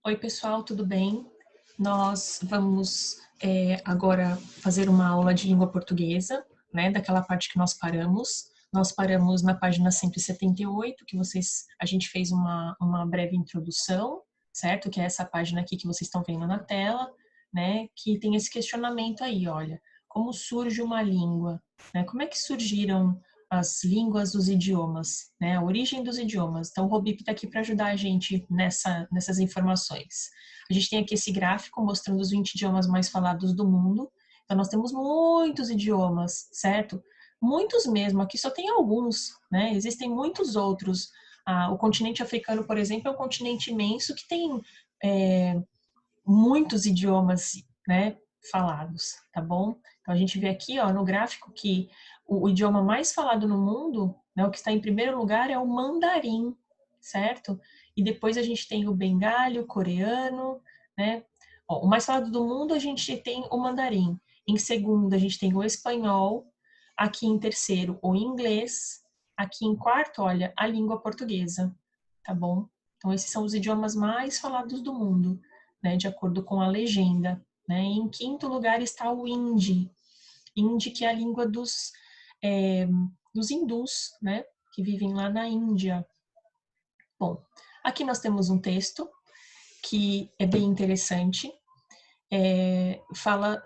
Oi, pessoal, tudo bem? Nós vamos agora fazer uma aula de língua portuguesa, né? Daquela parte que nós paramos. Nós paramos na página 178, a gente fez uma breve introdução, certo? Que é essa página aqui que vocês estão vendo na tela, né? Que tem esse questionamento aí, olha, como surge uma língua, né? Como é que surgiram as línguas dos idiomas, né? A origem dos idiomas. Então, o Robip está aqui para ajudar a gente nessas informações. A gente tem aqui esse gráfico mostrando os 20 idiomas mais falados do mundo. Então, nós temos muitos idiomas, certo? Muitos mesmo, aqui só tem alguns, né? Existem muitos outros. O continente africano, por exemplo, é um continente imenso que tem muitos idiomas, né, falados, tá bom? Então a gente vê aqui, ó, no gráfico que o idioma mais falado no mundo, né, o que está em primeiro lugar é o mandarim, certo? E depois a gente tem o bengali, o coreano, né? Ó, o mais falado do mundo a gente tem o mandarim. Em segundo a gente tem o espanhol. Aqui em terceiro o inglês. Aqui em quarto, olha, a língua portuguesa, tá bom? Então esses são os idiomas mais falados do mundo, né, de acordo com a legenda. Né? E em quinto lugar está o hindi. Hindi, que é a língua dos hindus, né, que vivem lá na Índia. Bom, aqui nós temos um texto que é bem interessante. Fala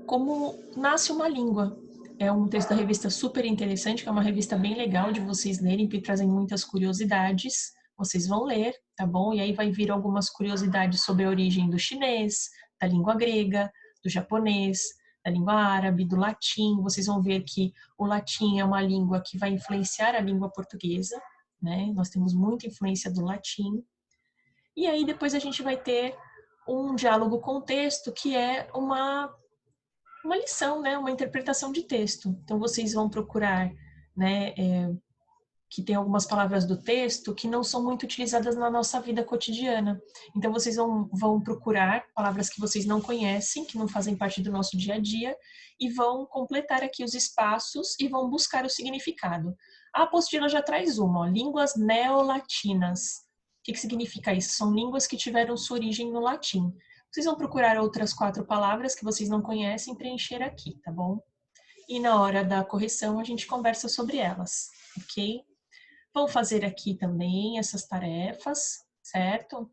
como nasce uma língua. É um texto da revista super interessante, que é uma revista bem legal de vocês lerem, que trazem muitas curiosidades. Vocês vão ler, tá bom? E aí vai vir algumas curiosidades sobre a origem do chinês, da língua grega, do japonês, da língua árabe, do latim. Vocês vão ver que o latim é uma língua que vai influenciar a língua portuguesa, né? Nós temos muita influência do latim. E aí depois a gente vai ter um diálogo com o texto, que é uma lição, né, uma interpretação de texto. Então vocês vão procurar, né, que tem algumas palavras do texto que não são muito utilizadas na nossa vida cotidiana. Então vocês vão procurar palavras que vocês não conhecem, que não fazem parte do nosso dia a dia, e vão completar aqui os espaços e vão buscar o significado. A apostila já traz uma, ó, línguas neolatinas. O que significa isso? São línguas que tiveram sua origem no latim. Vocês vão procurar outras 4 palavras que vocês não conhecem, preencher aqui, tá bom? E na hora da correção a gente conversa sobre elas, ok? Vão fazer aqui também essas tarefas, certo?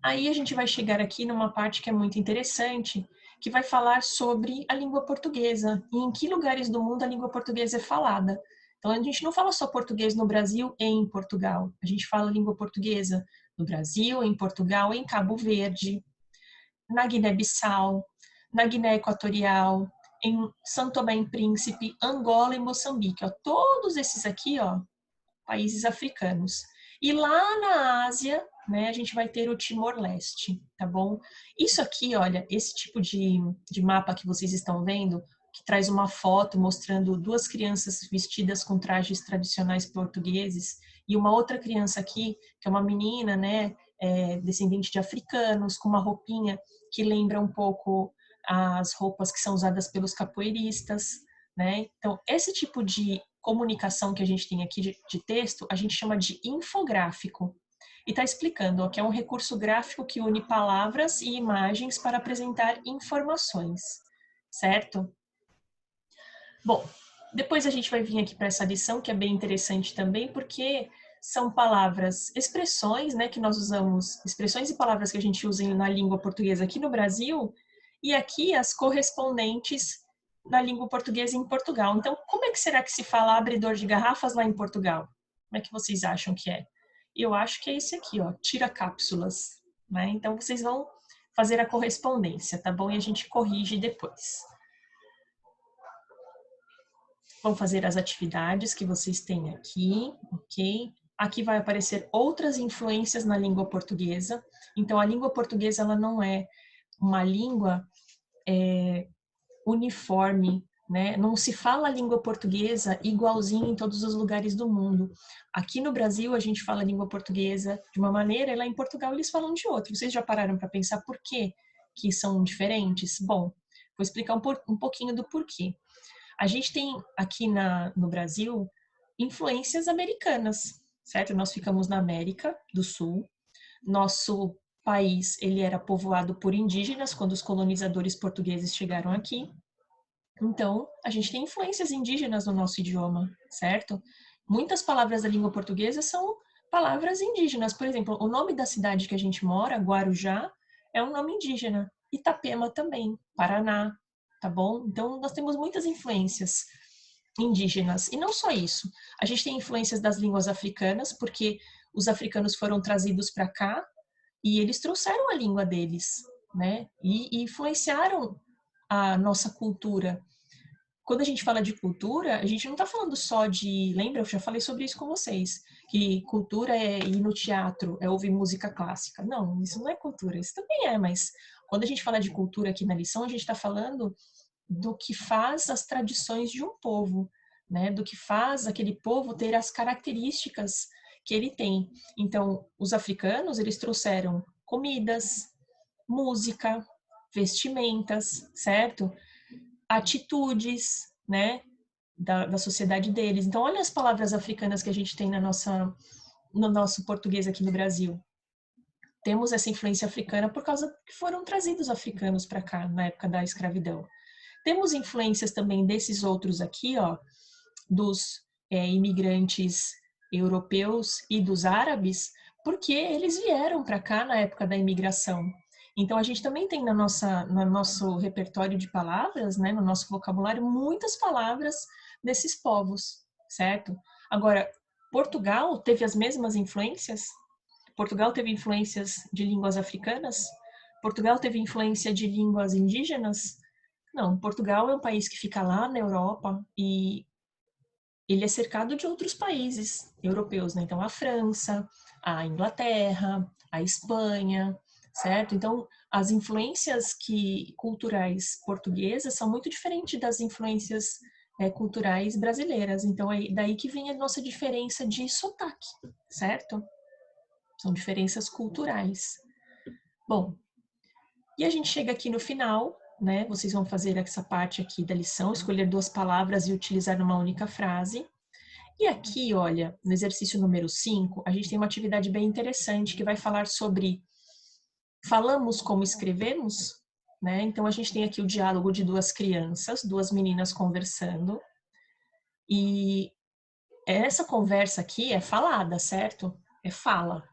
Aí a gente vai chegar aqui numa parte que é muito interessante, que vai falar sobre a língua portuguesa e em que lugares do mundo a língua portuguesa é falada. Então a gente não fala só português no Brasil e em Portugal. A gente fala língua portuguesa no Brasil, em Portugal, em Cabo Verde, na Guiné-Bissau, na Guiné Equatorial, em São Tomé e Príncipe, Angola e Moçambique. Ó, todos esses aqui, ó, países africanos. E lá na Ásia, né, a gente vai ter o Timor-Leste, tá bom? Isso aqui, olha, esse tipo de mapa que vocês estão vendo, que traz uma foto mostrando 2 crianças vestidas com trajes tradicionais portugueses e uma outra criança aqui, que é uma menina, né, descendente de africanos, com uma roupinha que lembra um pouco as roupas que são usadas pelos capoeiristas, né? Então, esse tipo de comunicação que a gente tem aqui de texto, a gente chama de infográfico. E está explicando ó, que é um recurso gráfico que une palavras e imagens para apresentar informações, certo? Bom, depois a gente vai vir aqui para essa lição, que é bem interessante também, porque são palavras, expressões, né, que nós usamos, expressões e palavras que a gente usa na língua portuguesa aqui no Brasil, e aqui as correspondentes na língua portuguesa em Portugal. Então, como é que será que se fala abridor de garrafas lá em Portugal? Como é que vocês acham que é? Eu acho que é esse aqui, ó, tira cápsulas, né? Então, vocês vão fazer a correspondência, tá bom? E a gente corrige depois. Vão fazer as atividades que vocês têm aqui, ok? Aqui vai aparecer outras influências na língua portuguesa. Então, a língua portuguesa ela não é uma língua uniforme, né? Não se fala a língua portuguesa igualzinho em todos os lugares do mundo. Aqui no Brasil, a gente fala a língua portuguesa de uma maneira, e lá em Portugal eles falam de outra. Vocês já pararam para pensar por quê que são diferentes? Bom, vou explicar um pouquinho do porquê. A gente tem aqui no Brasil influências americanas, certo? Nós ficamos na América do Sul. Nosso país, ele era povoado por indígenas quando os colonizadores portugueses chegaram aqui. Então, a gente tem influências indígenas no nosso idioma, certo? Muitas palavras da língua portuguesa são palavras indígenas. Por exemplo, o nome da cidade que a gente mora, Guarujá, é um nome indígena. Itapema também, Paraná, tá bom? Então, nós temos muitas influências indígenas. E não só isso. A gente tem influências das línguas africanas, porque os africanos foram trazidos para cá e eles trouxeram a língua deles, né? E influenciaram a nossa cultura. Quando a gente fala de cultura, a gente não está falando só de. Lembra? Eu já falei sobre isso com vocês. Que cultura é ir no teatro, é ouvir música clássica. Não, isso não é cultura. Isso também é, mas quando a gente fala de cultura aqui na lição, a gente está falando do que faz as tradições de um povo, né? Do que faz aquele povo ter as características que ele tem. Então, os africanos, eles trouxeram comidas, música, vestimentas, certo? Atitudes, né? Da sociedade deles. Então, olha as palavras africanas que a gente tem no nosso português aqui no Brasil. Temos essa influência africana por causa que foram trazidos africanos para cá na época da escravidão. Temos influências também desses outros aqui, ó, dos imigrantes europeus e dos árabes, porque eles vieram para cá na época da imigração. Então a gente também tem no nosso repertório de palavras, né, no nosso vocabulário, muitas palavras desses povos, certo? Agora, Portugal teve as mesmas influências? Portugal teve influências de línguas africanas? Portugal teve influência de línguas indígenas? Não, Portugal é um país que fica lá na Europa e ele é cercado de outros países europeus, né? Então, a França, a Inglaterra, a Espanha, certo? Então, as influências culturais portuguesas são muito diferentes das influências culturais brasileiras. Então, é daí que vem a nossa diferença de sotaque, certo? São diferenças culturais. Bom, e a gente chega aqui no final, né? Vocês vão fazer essa parte aqui da lição, escolher 2 palavras e utilizar numa única frase. E aqui, olha, no exercício número 5, a gente tem uma atividade bem interessante que vai falar sobre falamos como escrevemos, né? Então a gente tem aqui o diálogo de 2 crianças, 2 meninas conversando. E essa conversa aqui é falada, certo? É fala.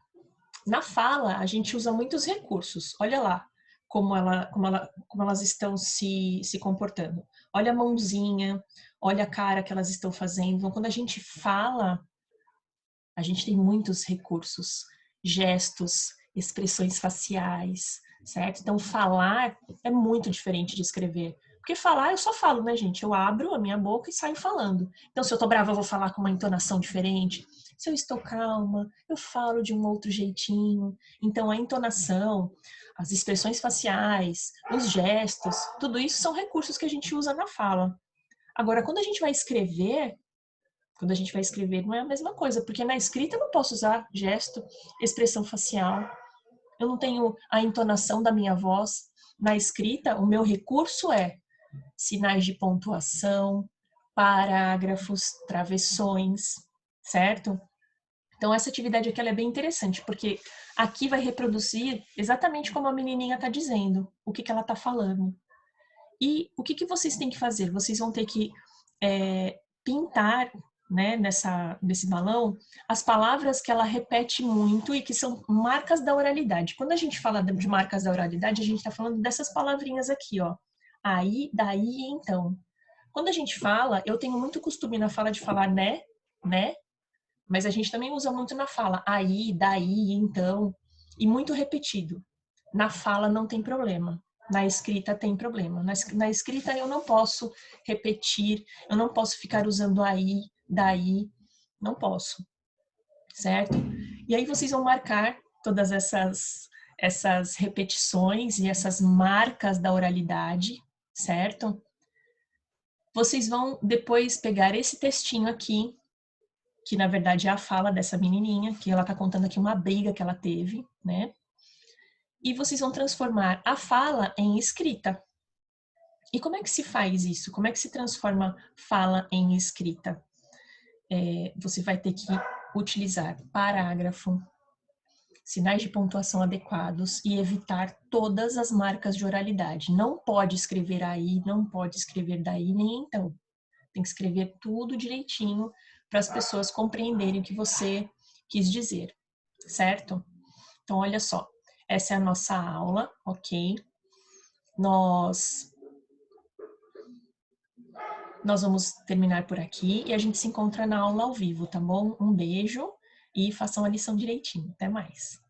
Na fala, a gente usa muitos recursos. Olha lá como elas estão se comportando. Olha a mãozinha, olha a cara que elas estão fazendo. Então, quando a gente fala, a gente tem muitos recursos, gestos, expressões faciais, certo? Então, falar é muito diferente de escrever. Porque falar, eu só falo, né, gente? Eu abro a minha boca e saio falando. Então, se eu tô brava, eu vou falar com uma entonação diferente. Se eu estou calma, eu falo de um outro jeitinho. Então, a entonação, as expressões faciais, os gestos, tudo isso são recursos que a gente usa na fala. Agora, quando a gente vai escrever, não é a mesma coisa, porque na escrita eu não posso usar gesto, expressão facial, eu não tenho a entonação da minha voz. Na escrita, o meu recurso é sinais de pontuação, parágrafos, travessões, certo? Então, essa atividade aqui ela é bem interessante, porque aqui vai reproduzir exatamente como a menininha está dizendo, o que ela está falando. E o que vocês têm que fazer? Vocês vão ter que pintar, né, nesse balão, as palavras que ela repete muito e que são marcas da oralidade. Quando a gente fala de marcas da oralidade, a gente está falando dessas palavrinhas aqui, ó. Aí, daí e então. Quando a gente fala, eu tenho muito costume na fala de falar né, mas a gente também usa muito na fala aí, daí, então, e muito repetido. Na fala não tem problema, na escrita tem problema. Na escrita eu não posso repetir, eu não posso ficar usando aí, daí, não posso, certo? E aí vocês vão marcar todas essas repetições e essas marcas da oralidade, certo? Vocês vão depois pegar esse textinho aqui, que na verdade é a fala dessa menininha, que ela tá contando aqui uma briga que ela teve, né? E vocês vão transformar a fala em escrita. E como é que se faz isso? Como é que se transforma fala em escrita? Você vai ter que utilizar parágrafo, sinais de pontuação adequados e evitar todas as marcas de oralidade. Não pode escrever aí, não pode escrever daí, nem então. Tem que escrever tudo direitinho para as pessoas compreenderem o que você quis dizer, certo? Então, olha só, essa é a nossa aula, ok? Nós vamos terminar por aqui e a gente se encontra na aula ao vivo, tá bom? Um beijo e façam a lição direitinho. Até mais.